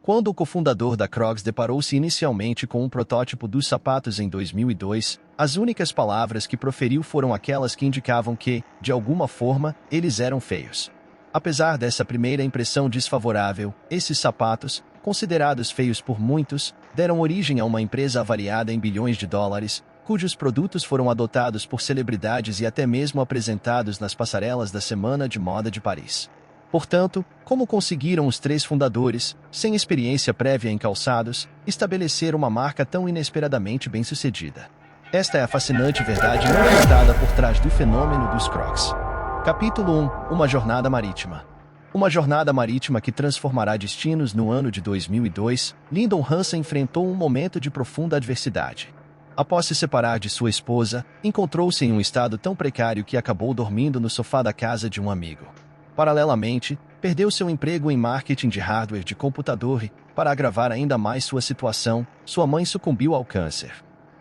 Quando o cofundador da Crocs deparou-se inicialmente com um protótipo dos sapatos em 2002, as únicas palavras que proferiu foram aquelas que indicavam que, de alguma forma, eles eram feios. Apesar dessa primeira impressão desfavorável, esses sapatos, considerados feios por muitos, deram origem a uma empresa avaliada em bilhões de dólares, cujos produtos foram adotados por celebridades e até mesmo apresentados nas passarelas da Semana de Moda de Paris. Portanto, como conseguiram os três fundadores, sem experiência prévia em calçados, estabelecer uma marca tão inesperadamente bem-sucedida? Esta é a fascinante verdade não contada por trás do fenômeno dos Crocs. Capítulo 1 – Uma jornada marítima. Uma jornada marítima que transformará destinos. No ano de 2002, Lyndon Hansen enfrentou um momento de profunda adversidade. Após se separar de sua esposa, encontrou-se em um estado tão precário que acabou dormindo no sofá da casa de um amigo. Paralelamente, perdeu seu emprego em marketing de hardware de computador e, para agravar ainda mais sua situação, sua mãe sucumbiu ao câncer.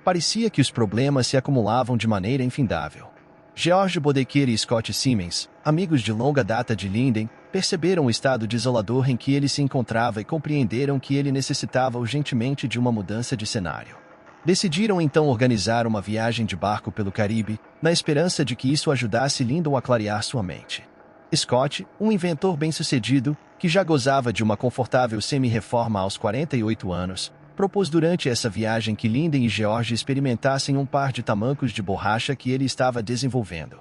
Parecia que os problemas se acumulavam de maneira infindável. George Bodeker e Scott Simmons, amigos de longa data de Lyndon, perceberam o estado desolador em que ele se encontrava e compreenderam que ele necessitava urgentemente de uma mudança de cenário. Decidiram então organizar uma viagem de barco pelo Caribe, na esperança de que isso ajudasse Lyndon a clarear sua mente. Scott, um inventor bem-sucedido, que já gozava de uma confortável semi-reforma aos 48 anos, propôs durante essa viagem que Lyndon e George experimentassem um par de tamancos de borracha que ele estava desenvolvendo.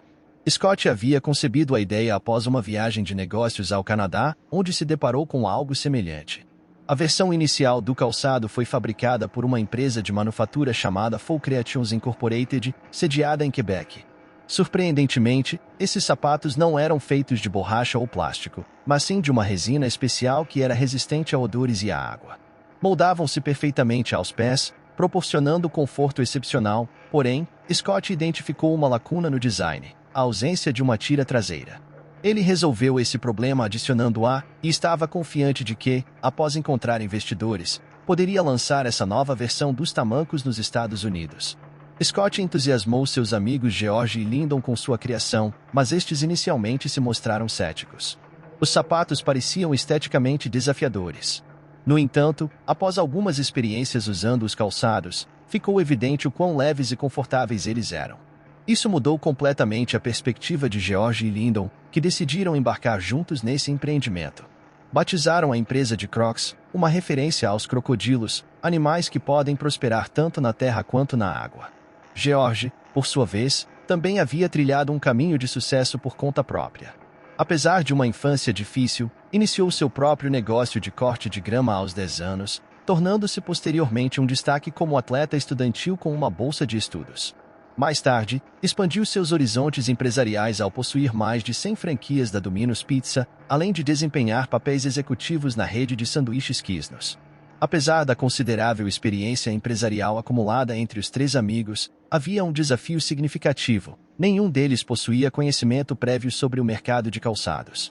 Scott havia concebido a ideia após uma viagem de negócios ao Canadá, onde se deparou com algo semelhante. A versão inicial do calçado foi fabricada por uma empresa de manufatura chamada Full Creations Incorporated, sediada em Quebec. Surpreendentemente, esses sapatos não eram feitos de borracha ou plástico, mas sim de uma resina especial que era resistente a odores e à água. Moldavam-se perfeitamente aos pés, proporcionando conforto excepcional, porém, Scott identificou uma lacuna no design, a ausência de uma tira traseira. Ele resolveu esse problema adicionando-a, e estava confiante de que, após encontrar investidores, poderia lançar essa nova versão dos tamancos nos Estados Unidos. Scott entusiasmou seus amigos George e Lyndon com sua criação, mas estes inicialmente se mostraram céticos. Os sapatos pareciam esteticamente desafiadores. No entanto, após algumas experiências usando os calçados, ficou evidente o quão leves e confortáveis eles eram. Isso mudou completamente a perspectiva de George e Lyndon, que decidiram embarcar juntos nesse empreendimento. Batizaram a empresa de Crocs, uma referência aos crocodilos, animais que podem prosperar tanto na terra quanto na água. George, por sua vez, também havia trilhado um caminho de sucesso por conta própria. Apesar de uma infância difícil, iniciou seu próprio negócio de corte de grama aos 10 anos, tornando-se posteriormente um destaque como atleta estudantil com uma bolsa de estudos. Mais tarde, expandiu seus horizontes empresariais ao possuir mais de 100 franquias da Domino's Pizza, além de desempenhar papéis executivos na rede de sanduíches Quiznos. Apesar da considerável experiência empresarial acumulada entre os três amigos, havia um desafio significativo: nenhum deles possuía conhecimento prévio sobre o mercado de calçados.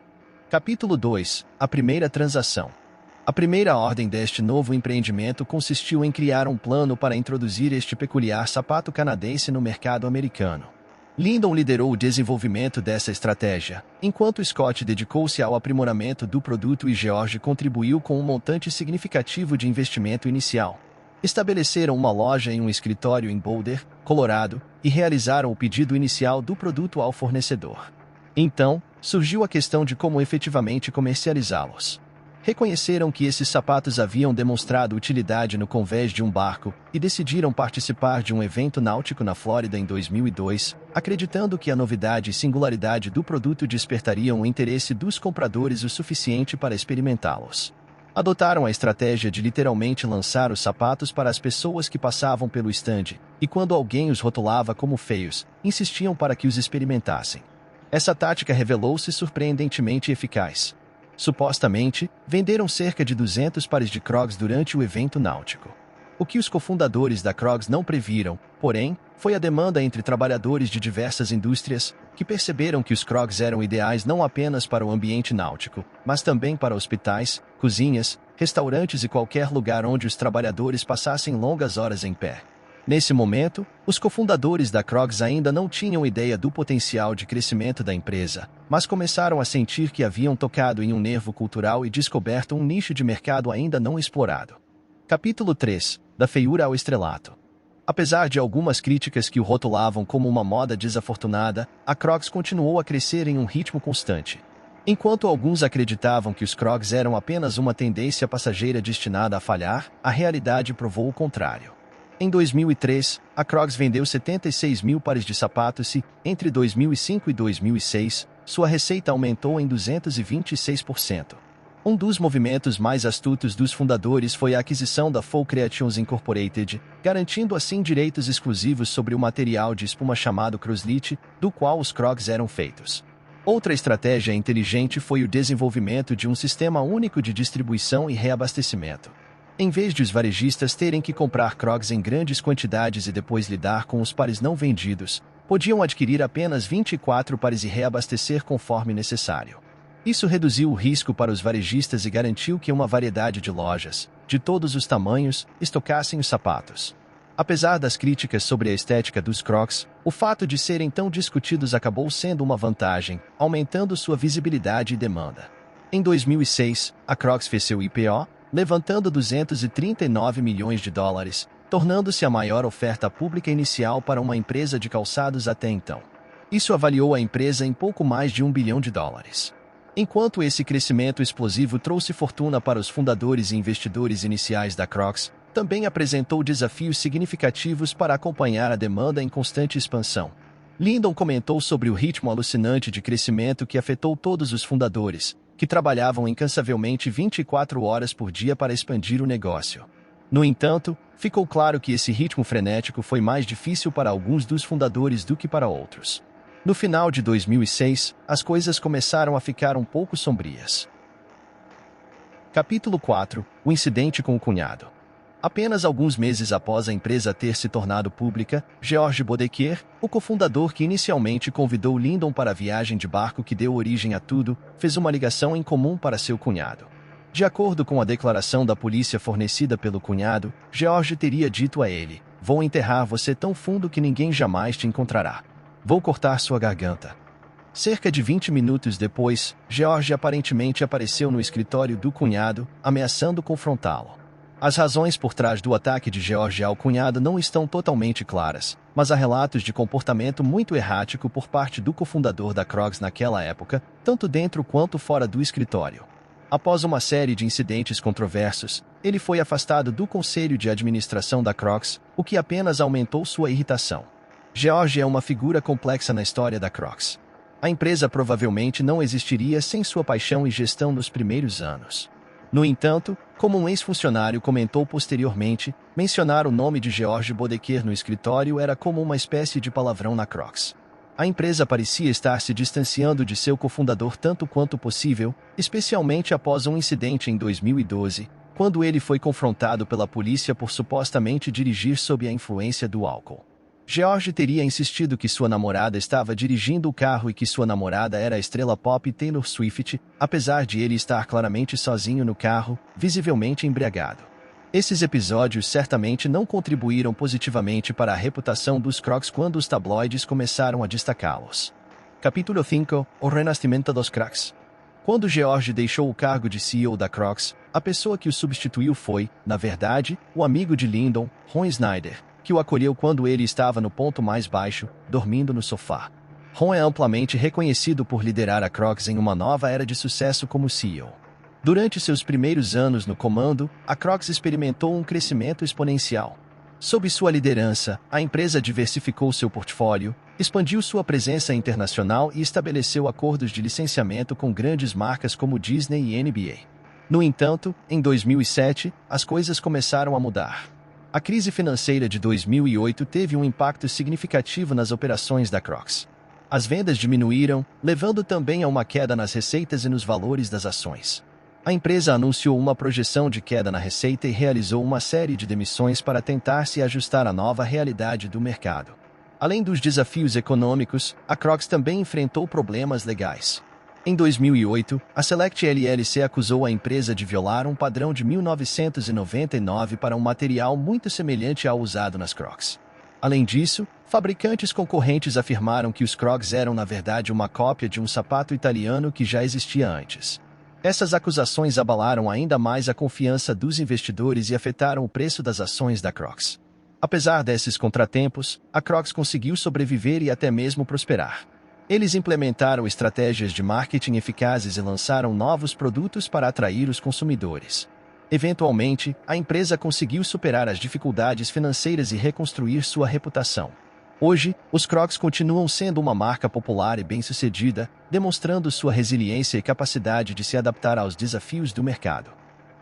Capítulo 2 – A primeira transação. A primeira ordem deste novo empreendimento consistiu em criar um plano para introduzir este peculiar sapato canadense no mercado americano. Lyndon liderou o desenvolvimento dessa estratégia, enquanto Scott dedicou-se ao aprimoramento do produto e George contribuiu com um montante significativo de investimento inicial. Estabeleceram uma loja e um escritório em Boulder, Colorado, e realizaram o pedido inicial do produto ao fornecedor. Então, surgiu a questão de como efetivamente comercializá-los. Reconheceram que esses sapatos haviam demonstrado utilidade no convés de um barco e decidiram participar de um evento náutico na Flórida em 2002, acreditando que a novidade e singularidade do produto despertariam o interesse dos compradores o suficiente para experimentá-los. Adotaram a estratégia de literalmente lançar os sapatos para as pessoas que passavam pelo estande, e quando alguém os rotulava como feios, insistiam para que os experimentassem. Essa tática revelou-se surpreendentemente eficaz. Supostamente, venderam cerca de 200 pares de Crocs durante o evento náutico. O que os cofundadores da Crocs não previram, porém, foi a demanda entre trabalhadores de diversas indústrias, que perceberam que os Crocs eram ideais não apenas para o ambiente náutico, mas também para hospitais, cozinhas, restaurantes e qualquer lugar onde os trabalhadores passassem longas horas em pé. Nesse momento, os cofundadores da Crocs ainda não tinham ideia do potencial de crescimento da empresa, mas começaram a sentir que haviam tocado em um nervo cultural e descoberto um nicho de mercado ainda não explorado. Capítulo 3. Da feiura ao estrelato. Apesar de algumas críticas que o rotulavam como uma moda desafortunada, a Crocs continuou a crescer em um ritmo constante. Enquanto alguns acreditavam que os Crocs eram apenas uma tendência passageira destinada a falhar, a realidade provou o contrário. Em 2003, a Crocs vendeu 76 mil pares de sapatos e, entre 2005 e 2006, sua receita aumentou em 226%. Um dos movimentos mais astutos dos fundadores foi a aquisição da Fall Creations Incorporated, garantindo assim direitos exclusivos sobre o material de espuma chamado Croslite, do qual os Crocs eram feitos. Outra estratégia inteligente foi o desenvolvimento de um sistema único de distribuição e reabastecimento. Em vez de os varejistas terem que comprar Crocs em grandes quantidades e depois lidar com os pares não vendidos, podiam adquirir apenas 24 pares e reabastecer conforme necessário. Isso reduziu o risco para os varejistas e garantiu que uma variedade de lojas, de todos os tamanhos, estocassem os sapatos. Apesar das críticas sobre a estética dos Crocs, o fato de serem tão discutidos acabou sendo uma vantagem, aumentando sua visibilidade e demanda. Em 2006, a Crocs fez seu IPO, levantando 239 milhões de dólares, tornando-se a maior oferta pública inicial para uma empresa de calçados até então. Isso avaliou a empresa em pouco mais de $1 bilhão. Enquanto esse crescimento explosivo trouxe fortuna para os fundadores e investidores iniciais da Crocs, também apresentou desafios significativos para acompanhar a demanda em constante expansão. Lyndon comentou sobre o ritmo alucinante de crescimento que afetou todos os fundadores, que trabalhavam incansavelmente 24 horas por dia para expandir o negócio. No entanto, ficou claro que esse ritmo frenético foi mais difícil para alguns dos fundadores do que para outros. No final de 2006, as coisas começaram a ficar um pouco sombrias. Capítulo 4. O incidente com o cunhado. Apenas alguns meses após a empresa ter se tornado pública, George Bodeker, o cofundador que inicialmente convidou Lyndon para a viagem de barco que deu origem a tudo, fez uma ligação em comum para seu cunhado. De acordo com a declaração da polícia fornecida pelo cunhado, George teria dito a ele: "Vou enterrar você tão fundo que ninguém jamais te encontrará. Vou cortar sua garganta." Cerca de 20 minutos depois, George aparentemente apareceu no escritório do cunhado, ameaçando confrontá-lo. As razões por trás do ataque de George ao cunhado não estão totalmente claras, mas há relatos de comportamento muito errático por parte do cofundador da Crocs naquela época, tanto dentro quanto fora do escritório. Após uma série de incidentes controversos, ele foi afastado do conselho de administração da Crocs, o que apenas aumentou sua irritação. George é uma figura complexa na história da Crocs. A empresa provavelmente não existiria sem sua paixão e gestão nos primeiros anos. No entanto, como um ex-funcionário comentou posteriormente, mencionar o nome de George Bodeker no escritório era como uma espécie de palavrão na Crocs. A empresa parecia estar se distanciando de seu cofundador tanto quanto possível, especialmente após um incidente em 2012, quando ele foi confrontado pela polícia por supostamente dirigir sob a influência do álcool. George teria insistido que sua namorada estava dirigindo o carro e que sua namorada era a estrela pop Taylor Swift, apesar de ele estar claramente sozinho no carro, visivelmente embriagado. Esses episódios certamente não contribuíram positivamente para a reputação dos Crocs quando os tabloides começaram a destacá-los. Capítulo 5. O renascimento dos Crocs. Quando George deixou o cargo de CEO da Crocs, a pessoa que o substituiu foi, na verdade, o amigo de Lyndon, Ron Snyder, que o acolheu quando ele estava no ponto mais baixo, dormindo no sofá. Ron é amplamente reconhecido por liderar a Crocs em uma nova era de sucesso como CEO. Durante seus primeiros anos no comando, a Crocs experimentou um crescimento exponencial. Sob sua liderança, a empresa diversificou seu portfólio, expandiu sua presença internacional e estabeleceu acordos de licenciamento com grandes marcas como Disney e NBA. No entanto, em 2007, as coisas começaram a mudar. A crise financeira de 2008 teve um impacto significativo nas operações da Crocs. As vendas diminuíram, levando também a uma queda nas receitas e nos valores das ações. A empresa anunciou uma projeção de queda na receita e realizou uma série de demissões para tentar se ajustar à nova realidade do mercado. Além dos desafios econômicos, a Crocs também enfrentou problemas legais. Em 2008, a Select LLC acusou a empresa de violar um padrão de 1999 para um material muito semelhante ao usado nas Crocs. Além disso, fabricantes concorrentes afirmaram que os Crocs eram na verdade uma cópia de um sapato italiano que já existia antes. Essas acusações abalaram ainda mais a confiança dos investidores e afetaram o preço das ações da Crocs. Apesar desses contratempos, a Crocs conseguiu sobreviver e até mesmo prosperar. Eles implementaram estratégias de marketing eficazes e lançaram novos produtos para atrair os consumidores. Eventualmente, a empresa conseguiu superar as dificuldades financeiras e reconstruir sua reputação. Hoje, os Crocs continuam sendo uma marca popular e bem-sucedida, demonstrando sua resiliência e capacidade de se adaptar aos desafios do mercado.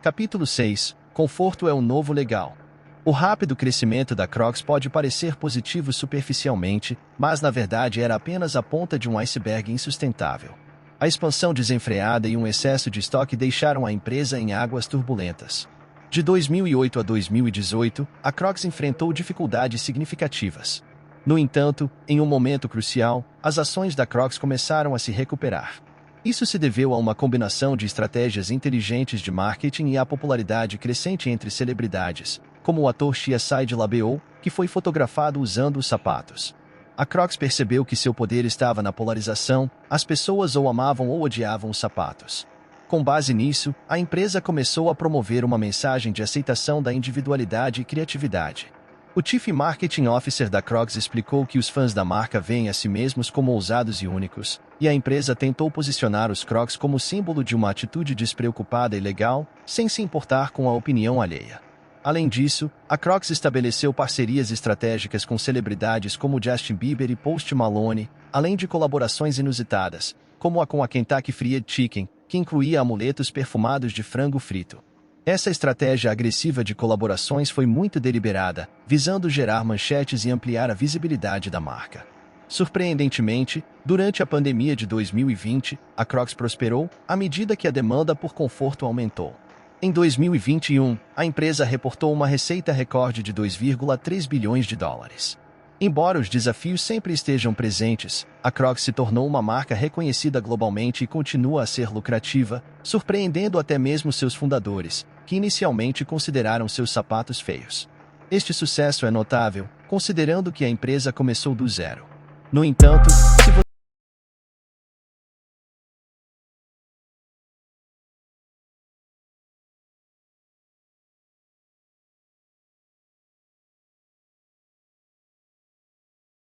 Capítulo 6. Conforto é o novo legal. O rápido crescimento da Crocs pode parecer positivo superficialmente, mas na verdade era apenas a ponta de um iceberg insustentável. A expansão desenfreada e um excesso de estoque deixaram a empresa em águas turbulentas. De 2008 a 2018, a Crocs enfrentou dificuldades significativas. No entanto, em um momento crucial, as ações da Crocs começaram a se recuperar. Isso se deveu a uma combinação de estratégias inteligentes de marketing e à popularidade crescente entre celebridades, como o ator Shia Said LaBeouf, que foi fotografado usando os sapatos. A Crocs percebeu que seu poder estava na polarização, as pessoas ou amavam ou odiavam os sapatos. Com base nisso, a empresa começou a promover uma mensagem de aceitação da individualidade e criatividade. O Chief Marketing Officer da Crocs explicou que os fãs da marca veem a si mesmos como ousados e únicos, e a empresa tentou posicionar os Crocs como símbolo de uma atitude despreocupada e legal, sem se importar com a opinião alheia. Além disso, a Crocs estabeleceu parcerias estratégicas com celebridades como Justin Bieber e Post Malone, além de colaborações inusitadas, como a com a Kentucky Fried Chicken, que incluía amuletos perfumados de frango frito. Essa estratégia agressiva de colaborações foi muito deliberada, visando gerar manchetes e ampliar a visibilidade da marca. Surpreendentemente, durante a pandemia de 2020, a Crocs prosperou à medida que a demanda por conforto aumentou. Em 2021, a empresa reportou uma receita recorde de 2,3 bilhões de dólares. Embora os desafios sempre estejam presentes, a Crocs se tornou uma marca reconhecida globalmente e continua a ser lucrativa, surpreendendo até mesmo seus fundadores, que inicialmente consideraram seus sapatos feios. Este sucesso é notável, considerando que a empresa começou do zero. No entanto, se